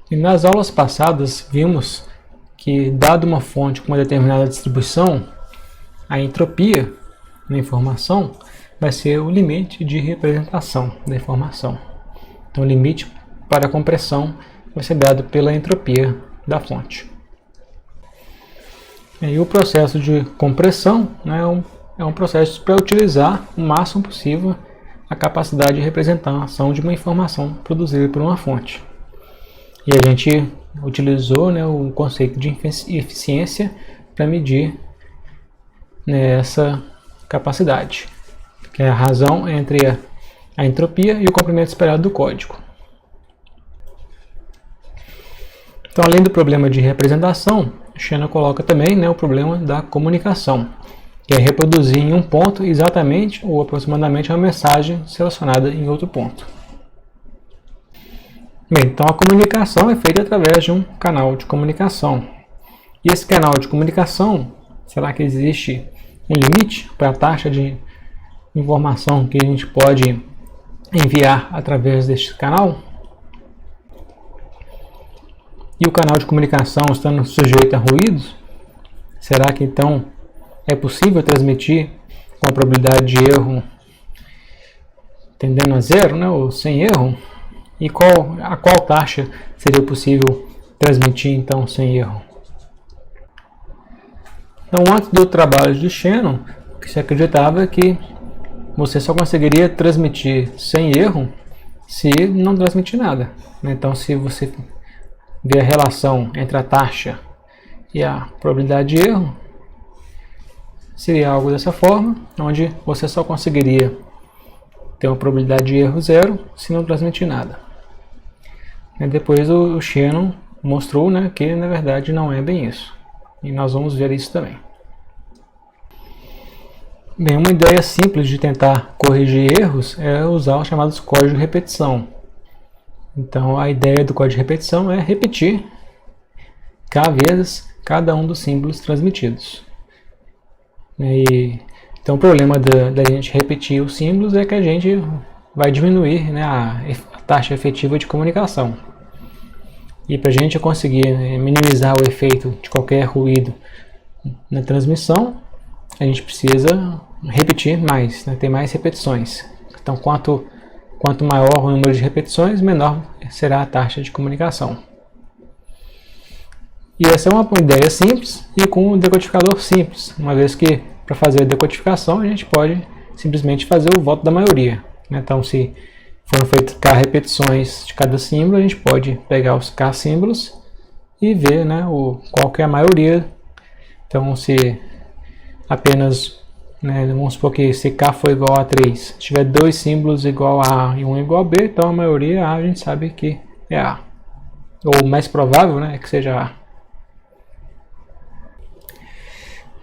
E nas aulas passadas vimos que, dado uma fonte com uma determinada distribuição, a entropia na informação vai ser o limite de representação da informação. Então o limite para a compressão vai ser dado pela entropia da fonte. E o processo de compressão, né, é um processo para utilizar o máximo possível a capacidade de representação de uma informação produzida por uma fonte. E a gente utilizou, né, o conceito de eficiência para medir, né, essa capacidade, que é a razão entre a entropia e o comprimento esperado do código. Então, além do problema de representação, Shannon coloca também, né, o problema da comunicação, que é reproduzir em um ponto exatamente ou aproximadamente uma mensagem selecionada em outro ponto. Bem, então a comunicação é feita através de um canal de comunicação. E esse canal de comunicação, será que existe um limite para a taxa de informação que a gente pode enviar através deste canal? E o canal de comunicação estando sujeito a ruídos, será que então é possível transmitir com a probabilidade de erro tendendo a zero, né, ou sem erro? E a qual taxa seria possível transmitir então sem erro? Então, antes do trabalho de Shannon, o que se acreditava é que você só conseguiria transmitir sem erro se não transmitir nada. Então, se você ver a relação entre a taxa e a probabilidade de erro, seria algo dessa forma, onde você só conseguiria ter uma probabilidade de erro zero se não transmitir nada. E depois o Shannon mostrou, né, que na verdade não é bem isso. E nós vamos ver isso também. Bem, uma ideia simples de tentar corrigir erros é usar os chamados códigos de repetição. Então, a ideia do código de repetição é repetir K vezes cada um dos símbolos transmitidos. Então, o problema da gente repetir os símbolos é que a gente vai diminuir, né, a taxa efetiva de comunicação. E para a gente conseguir, né, minimizar o efeito de qualquer ruído na transmissão, a gente precisa repetir mais, né, ter mais repetições. Então, quanto maior o número de repetições, menor será a taxa de comunicação. E essa é uma ideia simples e com um decodificador simples, uma vez que para fazer a decodificação a gente pode simplesmente fazer o voto da maioria. Então, se foram feitas K repetições de cada símbolo, a gente pode pegar os K símbolos e ver, né, qual que é a maioria. Então, se apenas, né, vamos supor que se K for igual a 3, se tiver dois símbolos igual a A e um igual a B, então a maioria A a gente sabe que é A. Ou mais provável, né, é que seja A.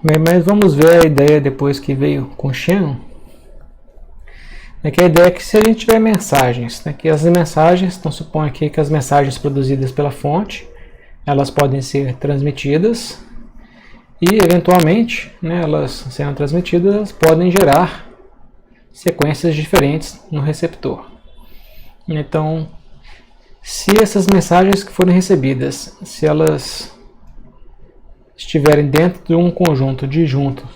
Mas vamos ver a ideia depois que veio com Shannon. Que a ideia é que se a gente tiver mensagens, né, que as mensagens, então supõe aqui que as mensagens produzidas pela fonte, elas podem ser transmitidas e eventualmente, né, elas sendo transmitidas, elas podem gerar sequências diferentes no receptor. Então, se essas mensagens que forem recebidas, se elas estiverem dentro de um conjunto disjunto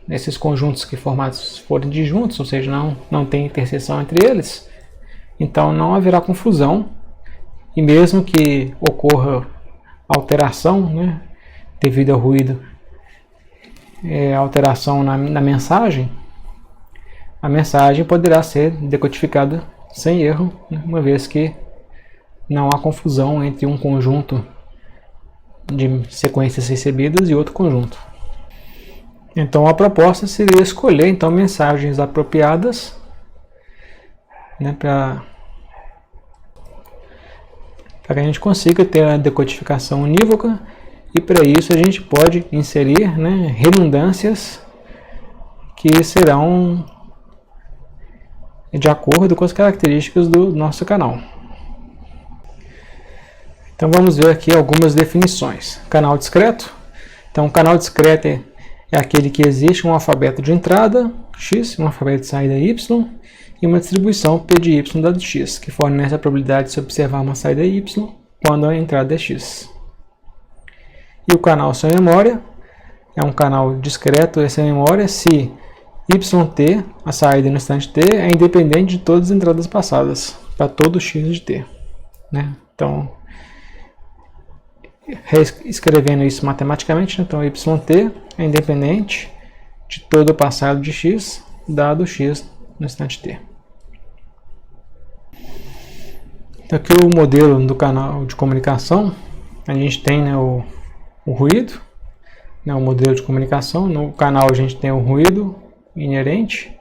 esses conjuntos que formados forem disjuntos, ou seja, não tem interseção entre eles, então não haverá confusão, e mesmo que ocorra alteração, né, devido ao ruído, alteração na mensagem, a mensagem poderá ser decodificada sem erro, né, uma vez que não há confusão entre um conjunto de sequências recebidas e outro conjunto. Então a proposta seria escolher então mensagens apropriadas, né, para que a gente consiga ter a decodificação unívoca, e para isso a gente pode inserir, né, redundâncias que serão de acordo com as características do nosso canal. Então vamos ver aqui algumas definições. Canal discreto. Então o canal discreto é aquele que existe um alfabeto de entrada X, um alfabeto de saída Y, e uma distribuição P de y dado x, que fornece a probabilidade de se observar uma saída y quando a entrada é x. E o canal sem memória é um canal discreto e sem memória se yt, a saída no instante t, é independente de todas as entradas passadas, para todo x de t. Né? Então, reescrevendo isso matematicamente, então yt é independente de todo o passado de x, dado x no instante t. Então, aqui o modelo do canal de comunicação, a gente tem, né, o ruído, né, o modelo de comunicação. No canal a gente tem o ruído inerente,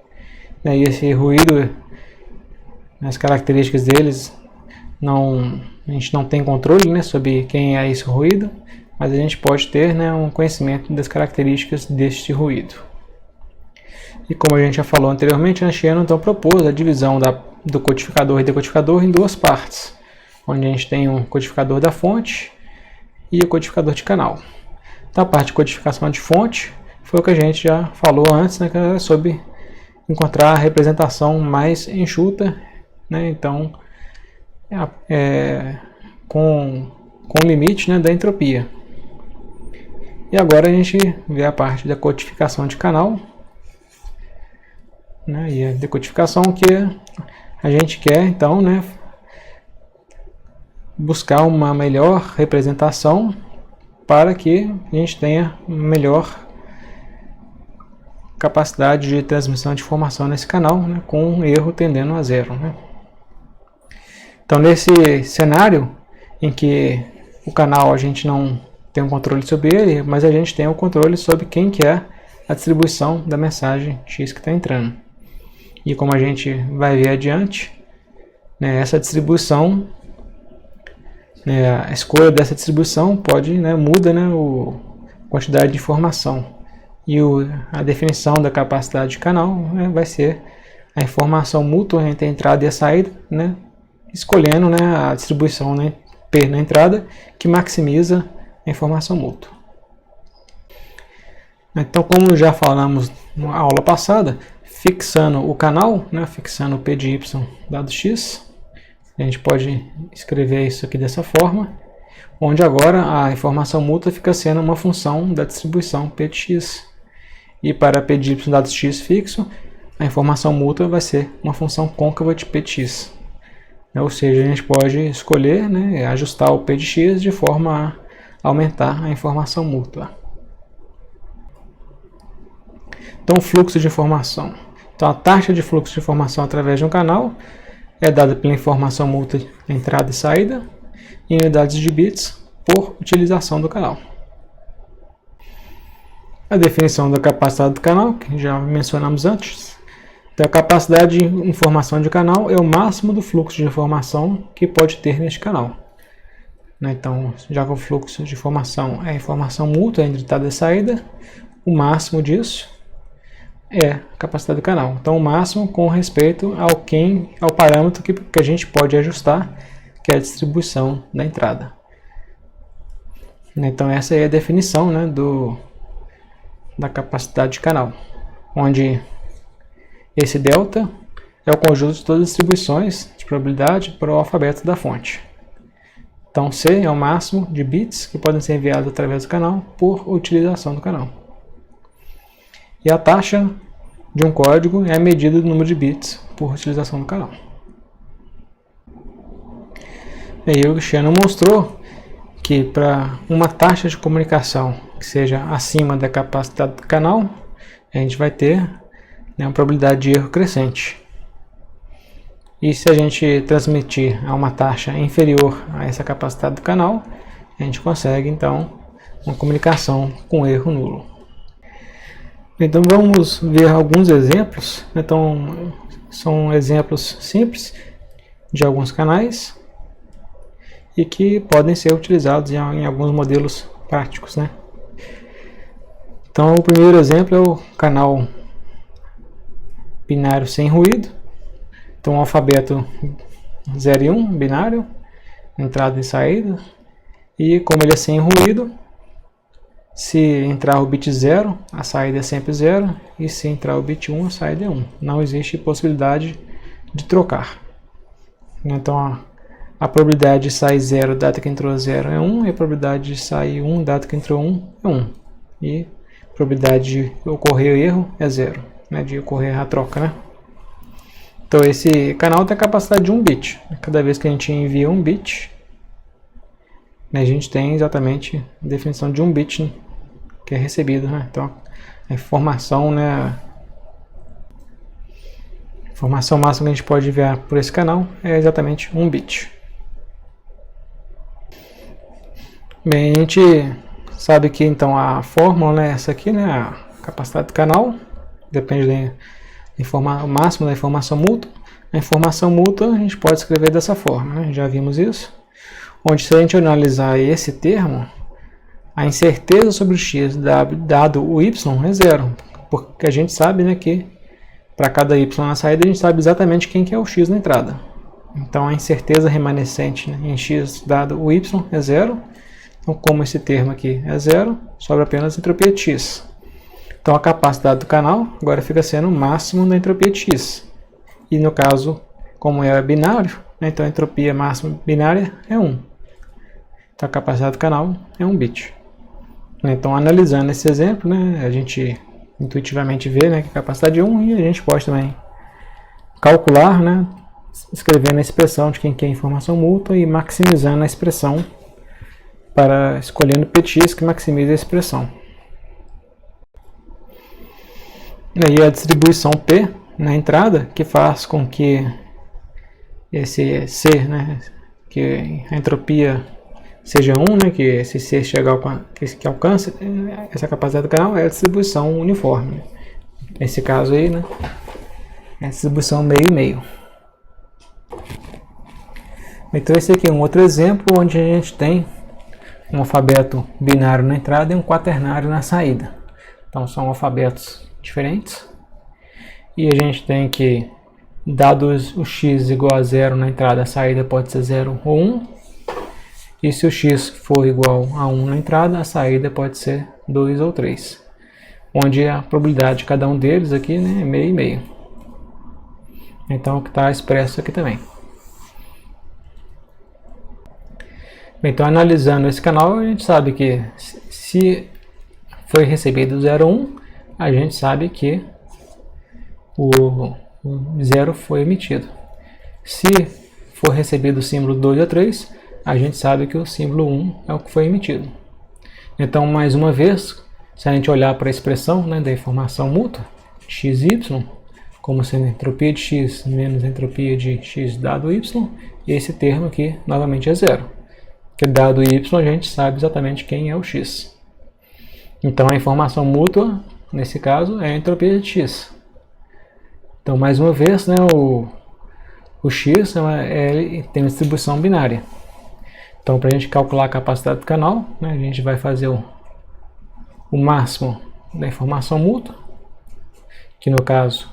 né, e esse ruído, as características deles, a gente não tem controle, né, sobre quem é esse ruído, mas a gente pode ter, né, um conhecimento das características deste ruído. E como a gente já falou anteriormente, a Shannon então propôs a divisão do codificador e decodificador em duas partes, onde a gente tem um codificador da fonte e o codificador de canal. Então, a parte de codificação de fonte foi o que a gente já falou antes, né, que era sobre encontrar a representação mais enxuta, né, então com o limite, né, da entropia. E agora a gente vê a parte da codificação de canal, né, e a decodificação que a gente quer então, né, buscar uma melhor representação para que a gente tenha melhor capacidade de transmissão de informação nesse canal, né, com um erro tendendo a zero. Né. Então, nesse cenário em que o canal a gente não tem um controle sobre ele, mas a gente tem o controle sobre quem que é a distribuição da mensagem X que está entrando. E como a gente vai ver adiante, né, essa distribuição, né, a escolha dessa distribuição pode, né, muda, né, a quantidade de informação. E a definição da capacidade de canal, né, vai ser a informação mútua entre a entrada e a saída, né, escolhendo, né, a distribuição, né, P na entrada, que maximiza a informação mútua. Então, como já falamos na aula passada, fixando o canal, né, fixando o P de y dado x, a gente pode escrever isso aqui dessa forma, onde agora a informação mútua fica sendo uma função da distribuição P de x. E para P de y dado x fixo, a informação mútua vai ser uma função côncava de P de x. Ou seja, a gente pode escolher, né, ajustar o P de x de forma a aumentar a informação mútua. Então, fluxo de informação. Então, a taxa de fluxo de informação através de um canal é dada pela informação mútua de entrada e saída em unidades de bits por utilização do canal. A definição da capacidade do canal, que já mencionamos antes. Então, a capacidade de informação de canal é o máximo do fluxo de informação que pode ter neste canal. Então, já que o fluxo de informação é a informação mútua entre entrada e saída, o máximo disso é a capacidade do canal. Então, o máximo com respeito ao parâmetro que a gente pode ajustar, que é a distribuição da entrada. Então, essa é a definição, né, da capacidade de canal, onde esse delta é o conjunto de todas as distribuições de probabilidade para o alfabeto da fonte. Então, C é o máximo de bits que podem ser enviados através do canal por utilização do canal. E a taxa de um código é a medida do número de bits por utilização do canal. E aí o Shannon mostrou que para uma taxa de comunicação que seja acima da capacidade do canal, a gente vai ter, né, uma probabilidade de erro crescente. E se a gente transmitir a uma taxa inferior a essa capacidade do canal, a gente consegue então uma comunicação com erro nulo. Então vamos ver alguns exemplos. Então são exemplos simples de alguns canais e que podem ser utilizados em alguns modelos práticos, né? Então o primeiro exemplo é o canal binário sem ruído. Então o alfabeto 0 e 1, binário, entrada e saída. E como ele é sem ruído, se entrar o bit 0, a saída é sempre 0. E se entrar o bit 1, a saída é 1. Não existe possibilidade de trocar. Então a probabilidade de sair 0 data que entrou 0 é 1, e a probabilidade de sair 1 data que entrou 1 é 1. E a probabilidade de ocorrer o erro é 0, né, de ocorrer a troca, né? Então esse canal tem a capacidade de 1 bit. Cada vez que a gente envia 1 bit, né, a gente tem exatamente a definição de 1 bit, né, que é recebido, né? Então a informação, né, a informação máxima que a gente pode enviar por esse canal é exatamente 1 bit. Bem, a gente sabe que então a fórmula é essa aqui, né, a capacidade do canal, depende do máximo da informação mútua. A informação mútua a gente pode escrever dessa forma, né, já vimos isso, onde se a gente analisar esse termo, a incerteza sobre o x dado o y é 0, porque a gente sabe, né, que para cada y na saída a gente sabe exatamente quem que é o x na entrada. Então a incerteza remanescente, né, em x dado o y é 0. Então, como esse termo aqui é 0, sobra apenas a entropia de x. Então, a capacidade do canal agora fica sendo o máximo da entropia de x. E no caso, como é binário, né, então a entropia máxima binária é 1. Então, a capacidade do canal é 1 bit. Então, analisando esse exemplo, né, a gente intuitivamente vê, né, que a capacidade é 1, e a gente pode também calcular, né, escrevendo a expressão de quem quer informação mútua e maximizando a expressão para escolhendo px que maximiza a expressão. E aí a distribuição P na entrada, que faz com que esse C, né, que a entropia seja 1, né, que esse C chegar que alcance essa capacidade do canal, é a distribuição uniforme. Nesse caso aí, né, é a distribuição meio e meio. Então esse aqui é um outro exemplo onde a gente tem um alfabeto binário na entrada e um quaternário na saída. Então são alfabetos diferentes. E a gente tem que, dados o x igual a 0 na entrada, a saída pode ser 0 ou 1. E se o x for igual a 1 na entrada, a saída pode ser 2 ou 3. Onde a probabilidade de cada um deles aqui, né, é meio e meio. Então, o que está expresso aqui também. Então, analisando esse canal, a gente sabe que se foi recebido 0 ou 1, a gente sabe que o 0 foi emitido. Se for recebido o símbolo 2 ou 3, a gente sabe que o símbolo 1 é o que foi emitido. Então, mais uma vez, se a gente olhar para a expressão, né, da informação mútua, xy, como sendo entropia de x menos entropia de x dado y, e esse termo aqui novamente é 0. Que dado y, a gente sabe exatamente quem é o x. Então, a informação mútua, nesse caso, é a entropia de x. Então, mais uma vez, né, o x tem uma distribuição binária. Então, para a gente calcular a capacidade do canal, né, a gente vai fazer o máximo da informação mútua, que no caso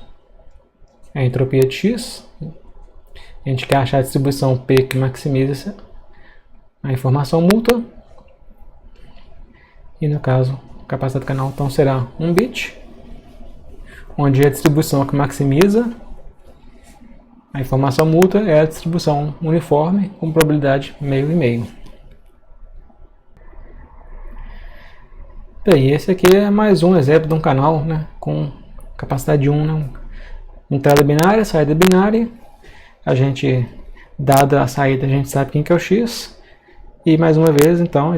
é a entropia de x. A gente quer achar a distribuição P que maximiza a informação mútua, e no caso a capacidade do canal então será 1 bit, onde a distribuição que maximiza a informação mútua é a distribuição uniforme com probabilidade meio e meio. Bem, esse aqui é mais um exemplo de um canal, né, com capacidade 1, né, entrada binária, saída binária. A gente, dada a saída, a gente sabe quem que é o x. E mais uma vez, então, se a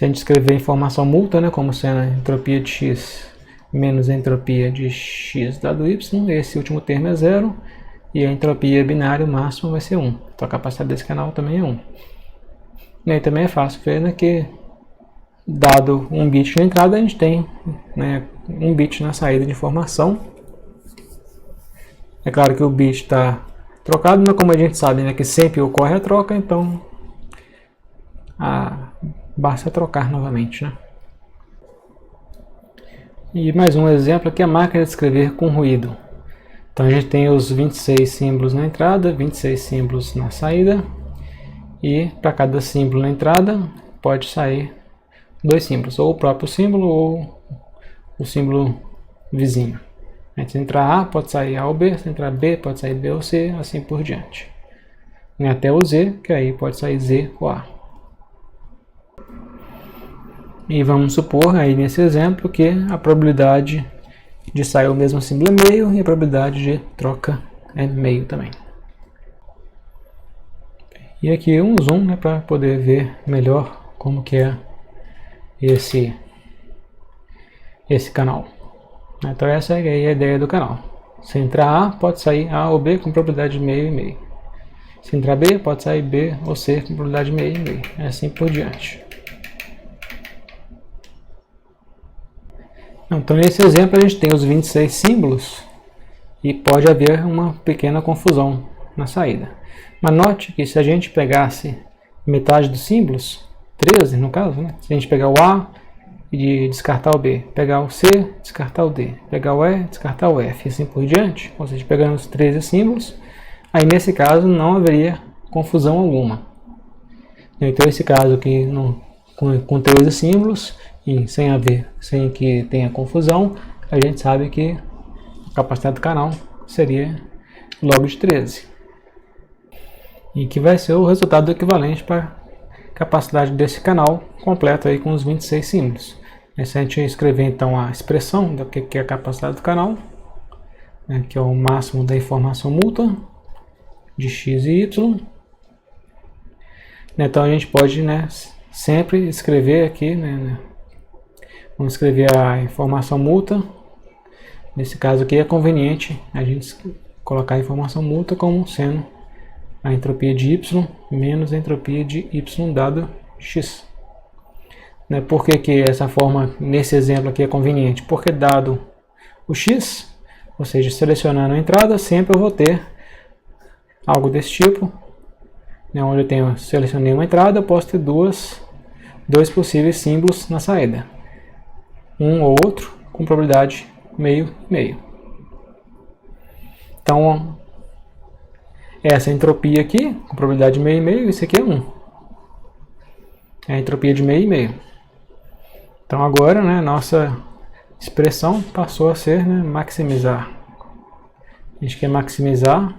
gente escrever a informação mútua, né, como sendo a entropia de x menos a entropia de x dado y, esse último termo é 0, e a entropia binária máxima vai ser 1. Então a capacidade desse canal também é 1. E aí também é fácil ver, né, que dado 1 bit na entrada, a gente tem, né, 1 bit na saída de informação. É claro que o bit está trocado, mas como a gente sabe, né, que sempre ocorre a troca, então basta trocar novamente, né? E mais um exemplo aqui, a máquina de escrever com ruído. Então a gente tem os 26 símbolos na entrada, 26 símbolos na saída, e para cada símbolo na entrada pode sair 2 símbolos, ou o próprio símbolo ou o símbolo vizinho. Se entrar A, pode sair A ou B, se entrar B, pode sair B ou C, assim por diante. Até o Z, que aí pode sair Z ou A. E vamos supor aí nesse exemplo que a probabilidade de sair o mesmo símbolo é meio e a probabilidade de troca é meio também. E aqui um zoom, né, para poder ver melhor como que é esse canal. Então essa é a ideia do canal. Se entrar A, pode sair A ou B com probabilidade de meio e meio. Se entrar B, pode sair B ou C com probabilidade de meio e meio. Assim por diante. Então nesse exemplo a gente tem os 26 símbolos e pode haver uma pequena confusão na saída. Mas note que se a gente pegasse metade dos símbolos, 13 no caso, né? Se a gente pegar o A e descartar o B, pegar o C, descartar o D, pegar o E, descartar o F, e assim por diante, ou seja, pegando os 13 símbolos, aí nesse caso não haveria confusão alguma. Então esse caso aqui com 13 símbolos e sem que tenha confusão, a gente sabe que a capacidade do canal seria log de 13. E que vai ser o resultado equivalente para a capacidade desse canal completo aí com os 26 símbolos. Se a gente escrever então a expressão do que é a capacidade do canal, né, que é o máximo da informação mútua de x e y. Então a gente pode, né, sempre escrever aqui, né, vamos escrever a informação mútua. Nesse caso aqui é conveniente a gente colocar a informação mútua como sendo a entropia de y menos a entropia de y dado x. Por que essa forma, nesse exemplo aqui, é conveniente? Porque dado o x, ou seja, selecionando a entrada, sempre eu vou ter algo desse tipo. Onde eu selecionei uma entrada, eu posso ter dois possíveis símbolos na saída. Um ou outro, com probabilidade meio e meio. Então, essa entropia aqui, com probabilidade meio e meio, isso aqui é 1. É a entropia de meio e meio. Então agora, né, nossa expressão passou a ser, né, maximizar. A gente quer maximizar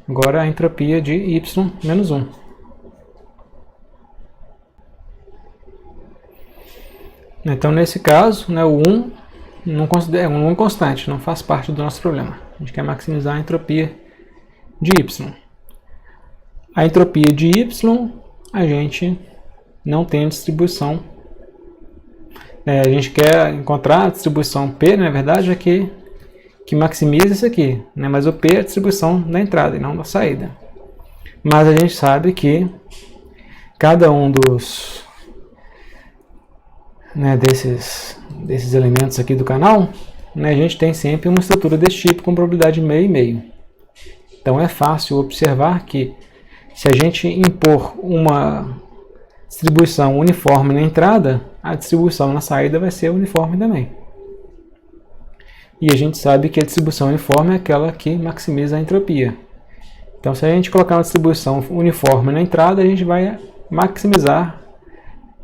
agora a entropia de y menos 1. Então nesse caso, né, o 1 não considera um constante, não faz parte do nosso problema. A gente quer maximizar a entropia de y. A entropia de y, a gente não tem distribuição. A gente quer encontrar a distribuição P, na verdade, é que maximiza isso aqui, né? Mas o P é a distribuição da entrada e não da saída. Mas a gente sabe que cada um dos, né, desses elementos aqui do canal, né, a gente tem sempre uma estrutura desse tipo com probabilidade meio e meio. Então é fácil observar que se a gente impor uma distribuição uniforme na entrada, a distribuição na saída vai ser uniforme também. E a gente sabe que a distribuição uniforme é aquela que maximiza a entropia. Então se a gente colocar uma distribuição uniforme na entrada, a gente vai maximizar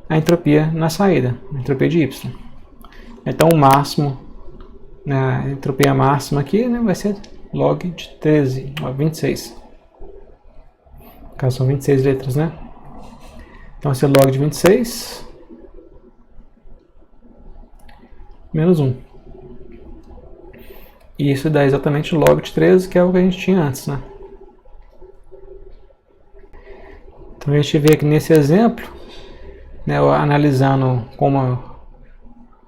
a entropia na saída, a entropia de y. Então o máximo, a entropia máxima aqui, né, vai ser log de 13, 26. No caso são 26 letras, né? Então vai ser log de 26 menos 1. E isso dá exatamente log de 13, que é o que a gente tinha antes, né? Então a gente vê que nesse exemplo, né, analisando como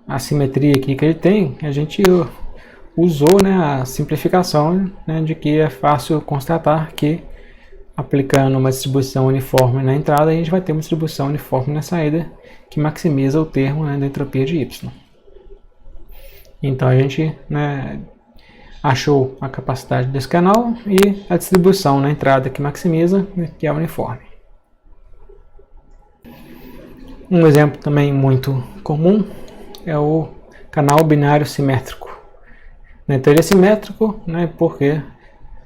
a simetria aqui que ele tem, a gente usou, né, a simplificação, né, de que é fácil constatar que aplicando uma distribuição uniforme na entrada, a gente vai ter uma distribuição uniforme na saída que maximiza o termo, né, da entropia de y. Então a gente, né, achou a capacidade desse canal e a distribuição na entrada que maximiza, né, que é uniforme. Um exemplo também muito comum é o canal binário simétrico. Então ele é simétrico, né, porque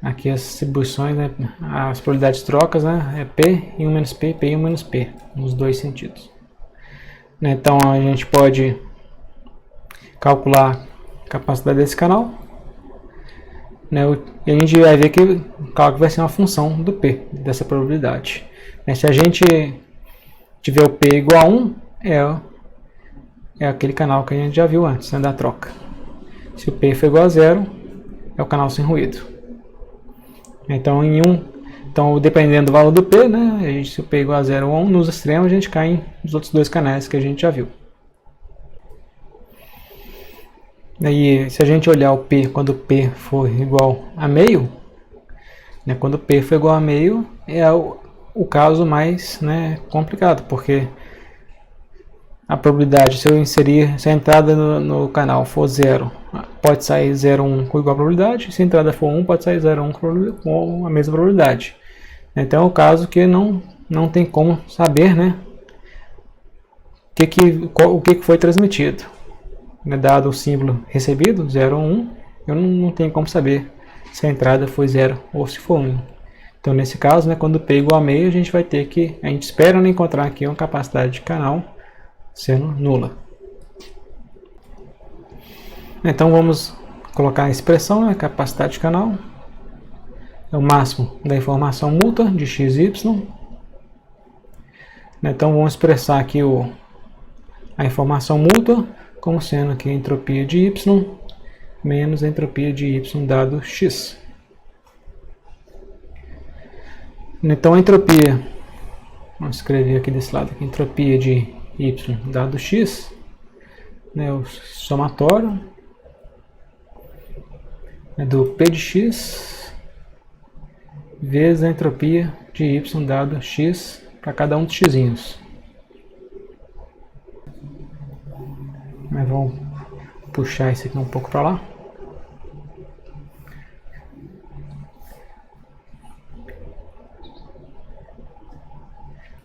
aqui as distribuições, né, as probabilidades de trocas, né, é P1 menos P, P1 menos P, nos dois sentidos. Então a gente pode calcular a capacidade desse canal. né, e a gente vai ver que o cálculo vai ser uma função do P, dessa probabilidade. Se a gente tiver o P igual a 1, é aquele canal que a gente já viu antes, né, da troca. Se o P for igual a 0, é o canal sem ruído. Então, dependendo do valor do P, né, se o P é igual a 0 ou 1, nos extremos a gente cai nos outros dois canais que a gente já viu. Aí, se a gente olhar o P quando o P for igual a meio, né, quando o P for igual a meio, é o caso mais, né, complicado, porque a probabilidade, se a entrada no canal for 0, pode sair 0,1 com igual probabilidade, se a entrada for 1, pode sair 0,1 com a mesma probabilidade. Então é o caso que não tem como saber, né, o que foi transmitido. Dado o símbolo recebido, 0 ou 1, eu não tenho como saber se a entrada foi 0 ou se for 1. Então, nesse caso, né, quando o P é igual a meio, a gente espera encontrar aqui uma capacidade de canal sendo nula. Então, vamos colocar a expressão, né, capacidade de canal, é o máximo da informação mútua de x e y. Então, vamos expressar aqui a informação mútua como sendo aqui a entropia de y menos a entropia de y dado x. Então a entropia, vamos escrever aqui desse lado, aqui, entropia de y dado x, né, o somatório do P de x vezes a entropia de y dado x para cada um dos x'inhos. Mas vamos puxar isso aqui um pouco para lá.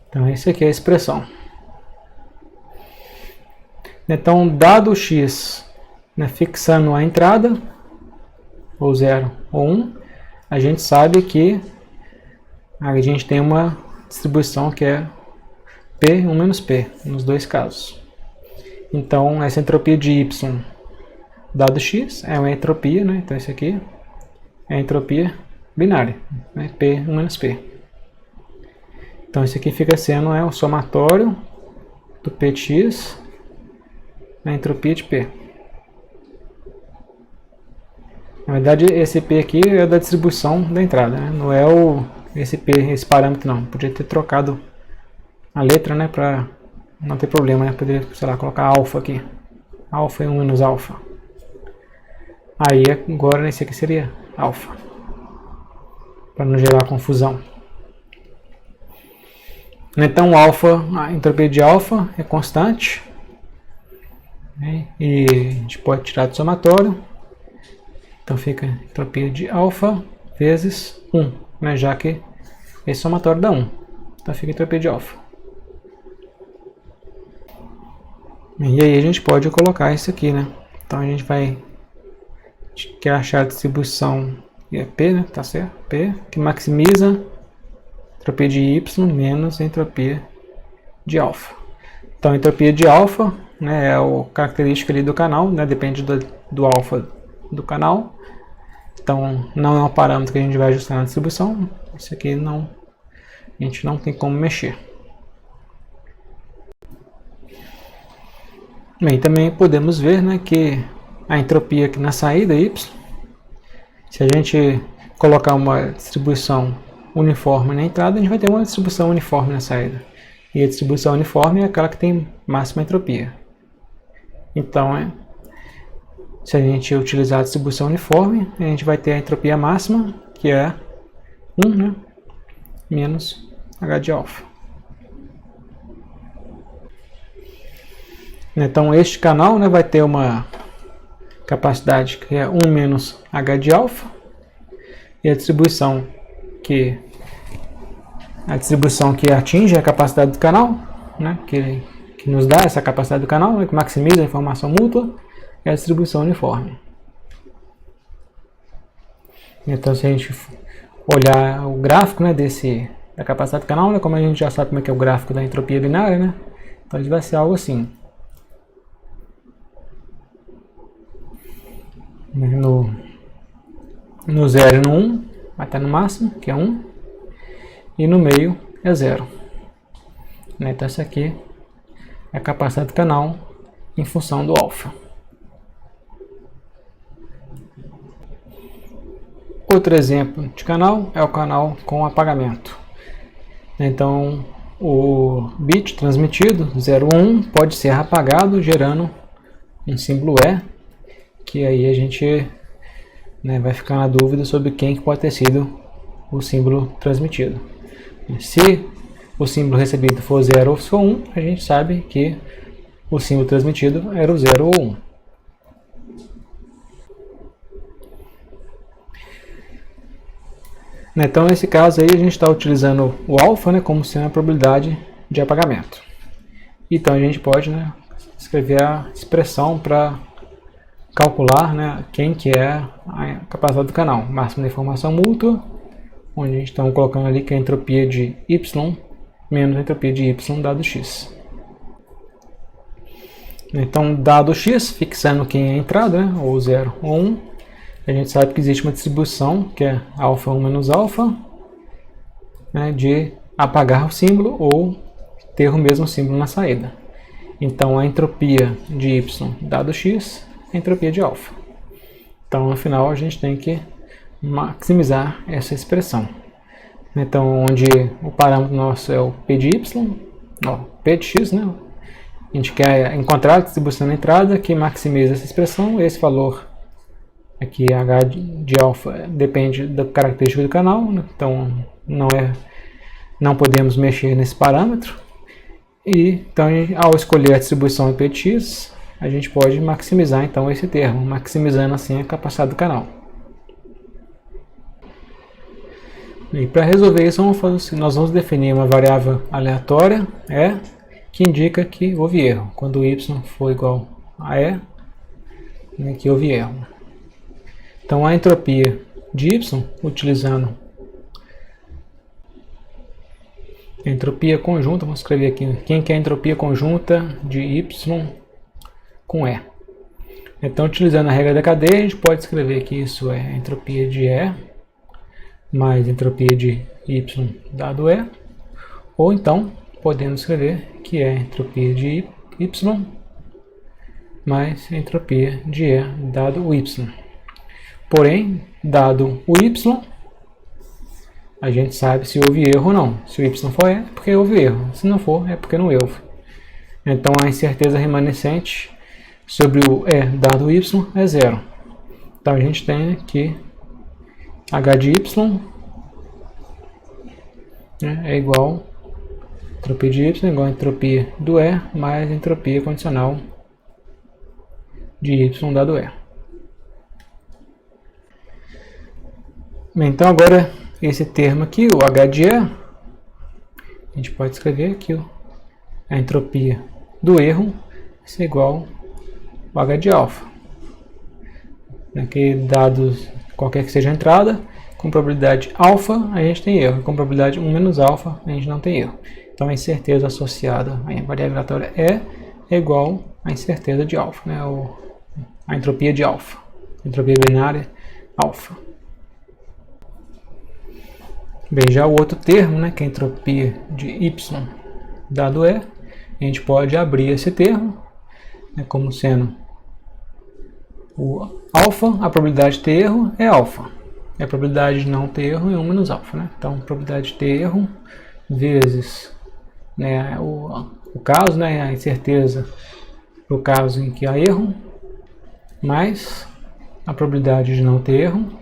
Então, essa aqui é a expressão. Então, dado o x, né, fixando a entrada, ou 0 ou 1, a gente sabe que a gente tem uma distribuição que é P1 menos P, nos dois casos. Então, essa entropia de y dado x é uma entropia, né? Então, isso aqui é a entropia binária, né? P1 menos P. Então, isso aqui fica sendo o somatório do P de x na entropia de P. Na verdade, esse P aqui é da distribuição da entrada, né? Não é esse P, esse parâmetro não. Podia ter trocado a letra, né, para não ter problema, né? Poderia, sei lá, colocar alfa aqui. Alfa e 1 menos alfa. Aí agora esse aqui seria alfa. Para não gerar confusão. Então alfa, a entropia de alfa é constante. Né? E a gente pode tirar do somatório. Então fica entropia de alfa vezes 1. Né? Já que esse somatório dá 1. Então fica entropia de alfa. E aí a gente pode colocar isso aqui, né? Então a gente quer achar a distribuição, é P, né? Tá certo? P, que maximiza a entropia de y menos a entropia de alfa. Então a entropia de alfa, né, é a característica ali do canal, né? Depende do alfa do canal. Então não é um parâmetro que a gente vai ajustar na distribuição. Isso aqui a gente não tem como mexer. Bem, também podemos ver, né, que a entropia aqui na saída, y, se a gente colocar uma distribuição uniforme na entrada, a gente vai ter uma distribuição uniforme na saída. E a distribuição uniforme é aquela que tem máxima entropia. Então, se a gente utilizar a distribuição uniforme, a gente vai ter a entropia máxima, que é 1, né, menos H de alfa. Então este canal, né, vai ter uma capacidade que é 1 menos H de alfa, e a distribuição que atinge a capacidade do canal, né, que nos dá essa capacidade do canal, né, que maximiza a informação mútua, é a distribuição uniforme. Então, se a gente olhar o gráfico, né, da capacidade do canal, né, como a gente já sabe como é que é o gráfico da entropia binária, né, então ele vai ser algo assim. No 0 e no 1 vai estar no máximo, que é 1, e no meio é 0. Então essa aqui é a capacidade do canal em função do alfa. Outro exemplo de canal é o canal com apagamento. Então o bit transmitido 0, 1 pode ser apagado gerando um símbolo E, que aí a gente vai ficar na dúvida sobre quem que pode ter sido o símbolo transmitido. Se o símbolo recebido for 0 ou for 1, a gente sabe que o símbolo transmitido era o 0 ou 1. Então, nesse caso aí, a gente está utilizando o alfa como sendo a probabilidade de apagamento. Então, a gente pode escrever a expressão para calcular quem que é a capacidade do canal. Máximo da informação mútua, onde a gente está colocando ali que é a entropia de Y menos a entropia de Y dado X. Então, dado X, fixando quem é a entrada, ou 0 ou 1, a gente sabe que existe uma distribuição, que é alfa 1 menos alfa, de apagar o símbolo ou ter o mesmo símbolo na saída. Então, a entropia de Y dado X é a entropia de alfa. Então, no final, a gente tem que maximizar essa expressão. Então, onde o parâmetro nosso é o P de Y, P de X, a gente quer encontrar a distribuição da entrada que maximiza essa expressão. Esse valor aqui, H de alfa, depende da característica do canal, então não podemos mexer nesse parâmetro. Então, ao escolher a distribuição P de X, a gente pode maximizar então esse termo, maximizando assim a capacidade do canal. E para resolver isso, nós vamos definir uma variável aleatória, que indica que houve erro. Quando y for igual a E, que houve erro. Então, a entropia de y, utilizando a entropia conjunta, vamos escrever aqui, quem que é a entropia conjunta de y com E. Então, utilizando a regra da cadeia, a gente pode escrever que isso é a entropia de E mais entropia de y dado E, ou então podemos escrever que é a entropia de y mais a entropia de E dado o y. Porém, dado o y, a gente sabe se houve erro ou não. Se o y for E, é porque houve erro. Se não for, é porque não houve. Então, a incerteza remanescente sobre o E dado o y é 0. Então, a gente tem aqui h de y é igual a entropia de y igual a entropia do E mais a entropia condicional de y dado E. Então, agora, esse termo aqui, o H de E, a gente pode escrever aqui a entropia do erro é igual ao H de alfa. Aqui, dados qualquer que seja a entrada, com probabilidade alfa, a gente tem erro. Com probabilidade 1 menos alfa, a gente não tem erro. Então, a incerteza associada à variável aleatória é igual à incerteza de alfa, a entropia de alfa, a entropia binária alfa. Bem, já o outro termo, que é a entropia de y dado E, a gente pode abrir esse termo como sendo o alfa, a probabilidade de ter erro é alfa. E a probabilidade de não ter erro é 1 menos alfa. Então, a probabilidade de ter erro vezes o caso, a incerteza para o caso em que há erro, mais a probabilidade de não ter erro,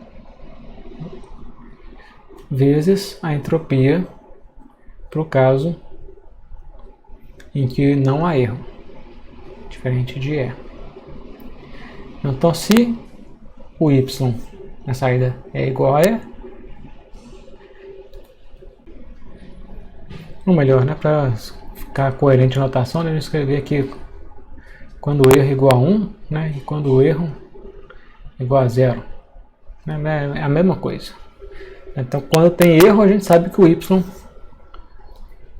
vezes a entropia para o caso em que não há erro, diferente de E. Então, se o y na saída é igual a E, ou melhor, para ficar coerente a notação, eu vou escrever aqui quando o erro é igual a 1, e quando o erro é igual a 0. É a mesma coisa. Então, quando tem erro, a gente sabe que o y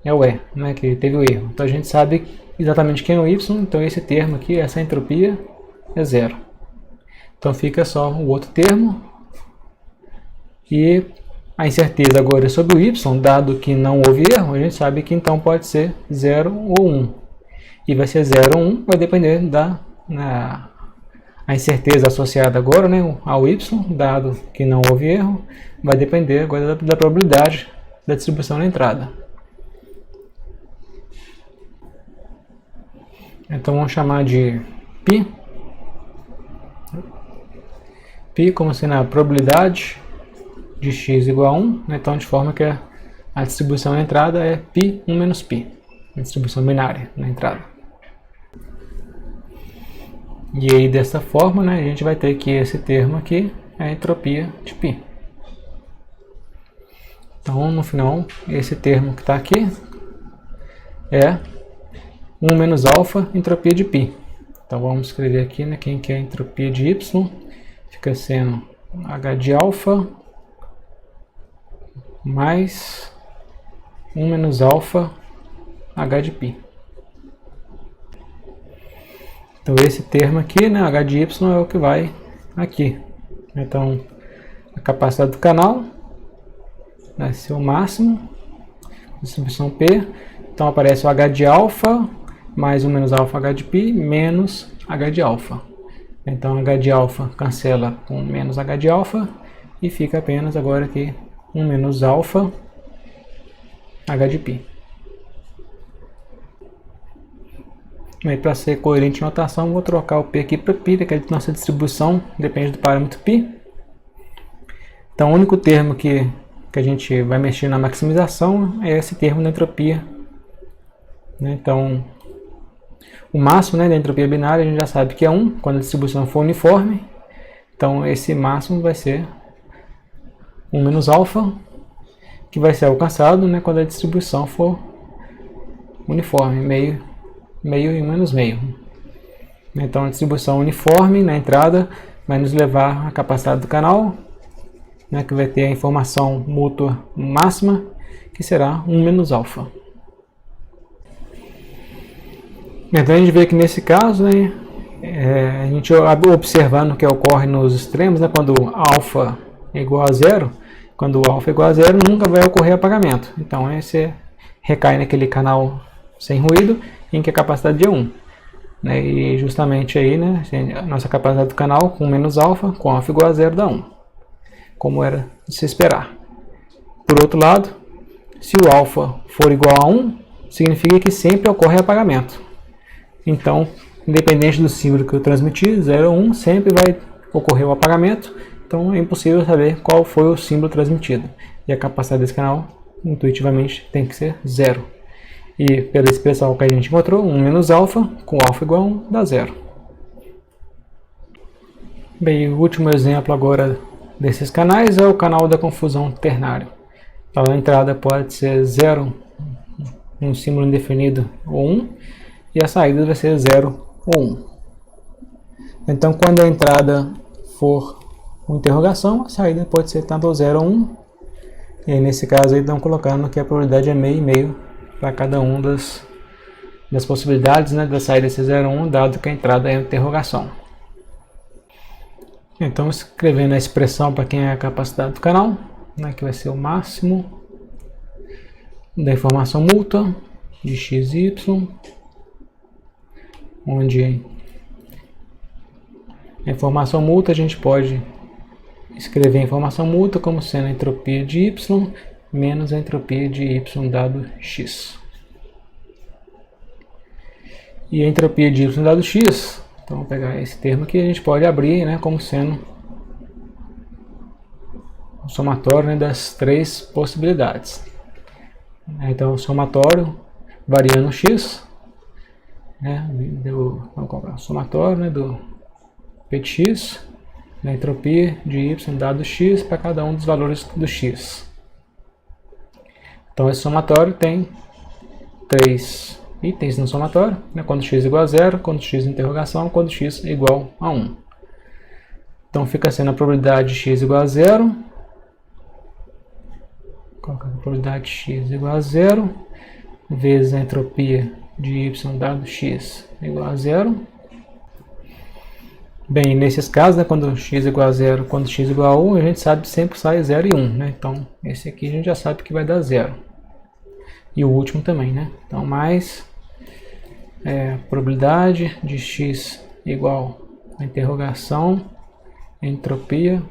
é o E, que teve o erro. Então, a gente sabe exatamente quem é o y, então esse termo aqui, essa entropia, é 0. Então, fica só o outro termo, E a incerteza agora é sobre o y, dado que não houve erro, a gente sabe que então pode ser 0 ou 1. E vai ser 0 ou 1, vai depender a incerteza associada agora, né, ao y, dado que não houve erro, vai depender agora da probabilidade da distribuição na entrada. Então vamos chamar de π. Π como sendo a probabilidade de x igual a 1, né? Então de forma que a distribuição na entrada é π 1 menos π, a distribuição binária na entrada. E aí dessa forma, né, a gente vai ter que esse termo aqui é a entropia de π. Então no final esse termo que está aqui é 1 menos alfa entropia de π. Então vamos escrever aqui, né, quem que é a entropia de y, fica sendo h de alfa mais 1 menos alfa h de π. Então esse termo aqui, né, h de y é o que vai aqui. Então a capacidade do canal vai ser o máximo, distribuição P. Então aparece o h de alfa mais 1 menos alfa h de π menos h de alfa. Então h de alfa cancela com menos h de alfa e fica apenas agora aqui 1 menos alfa h de π. Para ser coerente em notação, vou trocar o P aqui para π, que a nossa distribuição depende do parâmetro π. Então o único termo que a gente vai mexer na maximização é esse termo da entropia. Então o máximo, né, da entropia binária a gente já sabe que é 1 quando a distribuição for uniforme. Então esse máximo vai ser 1 menos alfa, que vai ser alcançado, né, quando a distribuição for uniforme, meio e menos meio. Então a distribuição uniforme na entrada vai nos levar à capacidade do canal, né, que vai ter a informação mútua máxima, que será 1 menos alfa. Então a gente vê que nesse caso, né, a gente observando o que ocorre nos extremos, né, quando alfa é igual a zero, quando alfa é igual a zero nunca vai ocorrer apagamento. Então esse recai naquele canal sem ruído em que a capacidade é 1. Né, e justamente aí, né, a nossa capacidade do canal com menos alfa, com alfa igual a zero dá 1, como era de se esperar. Por outro lado, se o alfa for igual a 1, significa que sempre ocorre apagamento. Então, independente do símbolo que eu transmiti, 0 ou 1, sempre vai ocorrer o apagamento. Então é impossível saber qual foi o símbolo transmitido. E a capacidade desse canal, intuitivamente, tem que ser 0. E pela expressão que a gente encontrou, 1 menos alfa, com alfa igual a 1, dá 0. Bem, o último exemplo agora desses canais é o canal da confusão ternário. Então a entrada pode ser 0, um símbolo indefinido, ou 1, e a saída vai ser 0 ou 1. Então quando a entrada for uma interrogação, a saída pode ser tanto 0 ou 1. E aí, nesse caso aí estão colocando que a probabilidade é meio e meio para cada uma das possibilidades, né, da saída ser 0 ou 1, dado que a entrada é uma interrogação. Então escrevendo a expressão para quem é a capacidade do canal, né, que vai ser o máximo da informação mútua de x e y, onde a informação mútua a gente pode escrever a informação mútua como sendo a entropia de y menos a entropia de y dado x. E a entropia de y dado x, então vamos pegar esse termo aqui, a gente pode abrir, né, como sendo o somatório, né, das três possibilidades. Então o somatório variando x, né, vamos colocar o somatório, né, do p de x, da entropia de y dado x para cada um dos valores do x. Então esse somatório tem 3 itens no somatório, né, quando x é igual a 0, quando x é interrogação, quando x é igual a 1. Então fica sendo a probabilidade de x igual a 0, colocar a probabilidade de x igual a 0, vezes a entropia de y dado x igual a 0, Bem, nesses casos, né, quando x igual a 0, quando x igual a 1, a gente sabe que sempre sai 0 e 1, né? Então, esse aqui a gente já sabe que vai dar 0. E o último também, né? Então, mais probabilidade de x igual a interrogação, entropia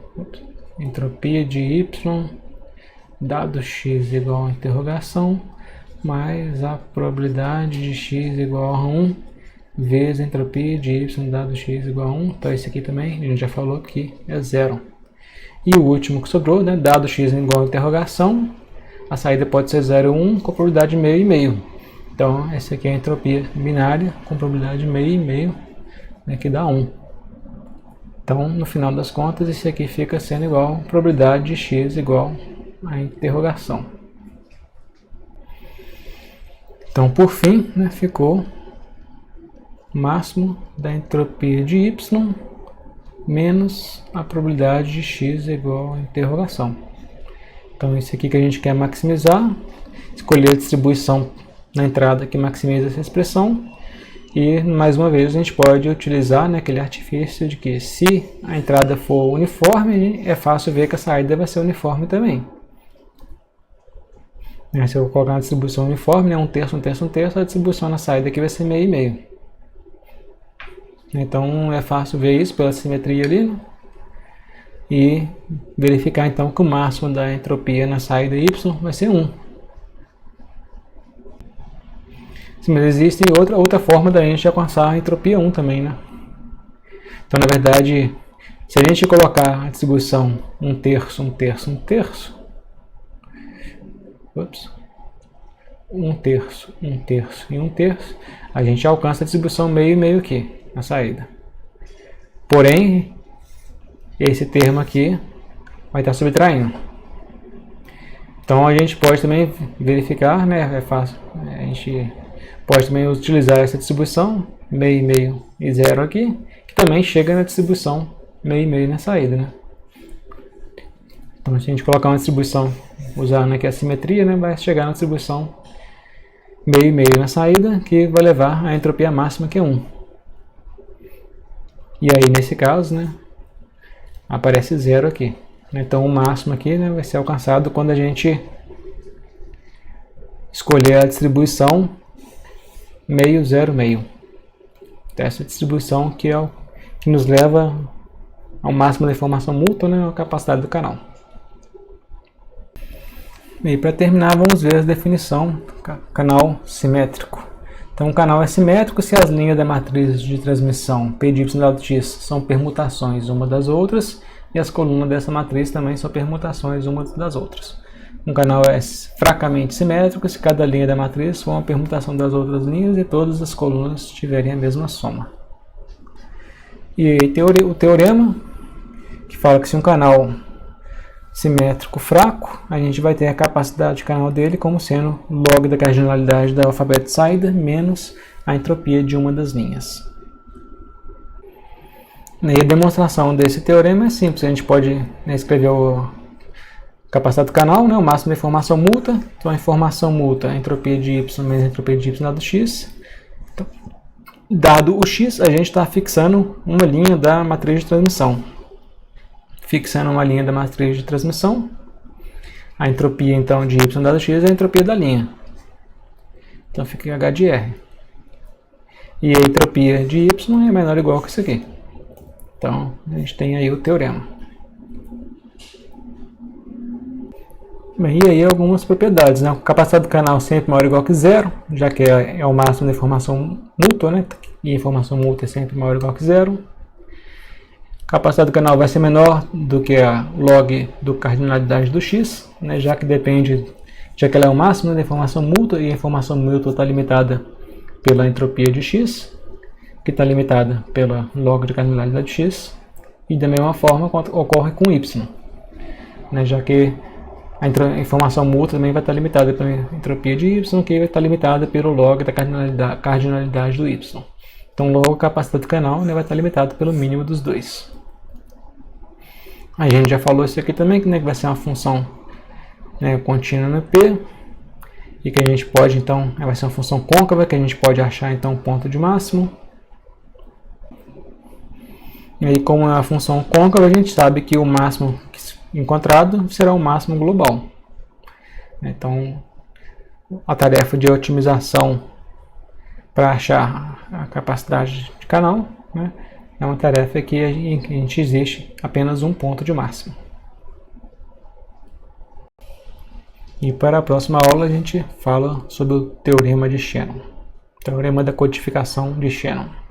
de y, dado x igual a interrogação, mais a probabilidade de x igual a 1, vezes a entropia de y dado x igual a 1. Então esse aqui também a gente já falou que é 0. E o último que sobrou, né, dado x igual a interrogação, a saída pode ser 0 ou 1 com probabilidade meio e meio. Então essa aqui é a entropia binária com probabilidade meio e meio, né, que dá 1. Então no final das contas esse aqui fica sendo igual a probabilidade de x igual a interrogação. Então por fim, né, ficou máximo da entropia de y menos a probabilidade de x igual a interrogação. Então isso aqui que a gente quer maximizar, escolher a distribuição na entrada que maximiza essa expressão, e mais uma vez a gente pode utilizar, né, aquele artifício de que se a entrada for uniforme, é fácil ver que a saída vai ser uniforme também. Se eu colocar uma distribuição uniforme, né, 1/3, 1/3, 1/3, a distribuição na saída aqui vai ser meio e meio. Então é fácil ver isso pela simetria ali, né? E verificar então que o máximo da entropia na saída y vai ser 1. Sim, mas existe outra forma da gente alcançar a entropia 1 também, né? Então na verdade, se a gente colocar a distribuição 1/3, 1/3, 1/3, 1/3, 1/3 e 1/3, a gente alcança a distribuição meio e meio aqui na saída. Porém, esse termo aqui vai estar subtraindo. Então a gente pode também verificar, né? É fácil. A gente pode também utilizar essa distribuição meio e meio e 0 aqui, que também chega na distribuição meio e meio na saída, né? Então se a gente colocar uma distribuição usando aqui a simetria, né, vai chegar na distribuição meio e meio na saída, que vai levar a entropia máxima, que é 1. E aí, nesse caso, né, aparece 0 aqui. Então, o máximo aqui, né, vai ser alcançado quando a gente escolher a distribuição meio, 0, meio. Essa distribuição que é o que nos leva ao máximo da informação mútua, né, a capacidade do canal. E para terminar, vamos ver a definição do canal simétrico. Então, o canal é simétrico se as linhas da matriz de transmissão P de y dado x são permutações uma das outras e as colunas dessa matriz também são permutações uma das outras. Um canal é fracamente simétrico se cada linha da matriz for uma permutação das outras linhas e todas as colunas tiverem a mesma soma. E o teorema que fala que se um canal simétrico fraco, a gente vai ter a capacidade de canal dele como sendo log da cardinalidade do alfabeto de saída menos a entropia de uma das linhas. E a demonstração desse teorema é simples. A gente pode, né, escrever a capacidade do canal, né, o máximo da informação mútua. Então a informação mútua, a entropia de y menos a entropia de y dado x. Então, dado o x, a gente está fixando uma linha da matriz de transmissão. Fixando uma linha da matriz de transmissão, a entropia então de y dado x é a entropia da linha. Então fica H de R. E a entropia de y é menor ou igual que isso aqui. Então a gente tem aí o teorema. Bem, e aí algumas propriedades, né? A capacidade do canal sempre maior ou igual que 0, já que é o máximo da informação mútua, né? E a informação mútua é sempre maior ou igual que 0. A capacidade do canal vai ser menor do que a log do cardinalidade do x, né, já que ela é o máximo da informação mútua e a informação mútua está limitada pela entropia de x, que está limitada pela log de cardinalidade de x, e da mesma forma ocorre com y, né, já que a informação mútua também vai estar limitada pela entropia de y, que vai estar limitada pelo log da cardinalidade do y. Então logo a capacidade do canal, né, vai estar limitada pelo mínimo dos dois. A gente já falou isso aqui também, que, né, que vai ser uma função, né, contínua no P, e que a gente pode, então, vai ser uma função côncava, que a gente pode achar, então, o ponto de máximo. E aí, como é a função côncava, a gente sabe que o máximo encontrado será o máximo global. Então, a tarefa de otimização para achar a capacidade de canal, né, é uma tarefa que a gente existe apenas um ponto de máximo. E para a próxima aula a gente fala sobre o teorema de Shannon, teorema da codificação de Shannon.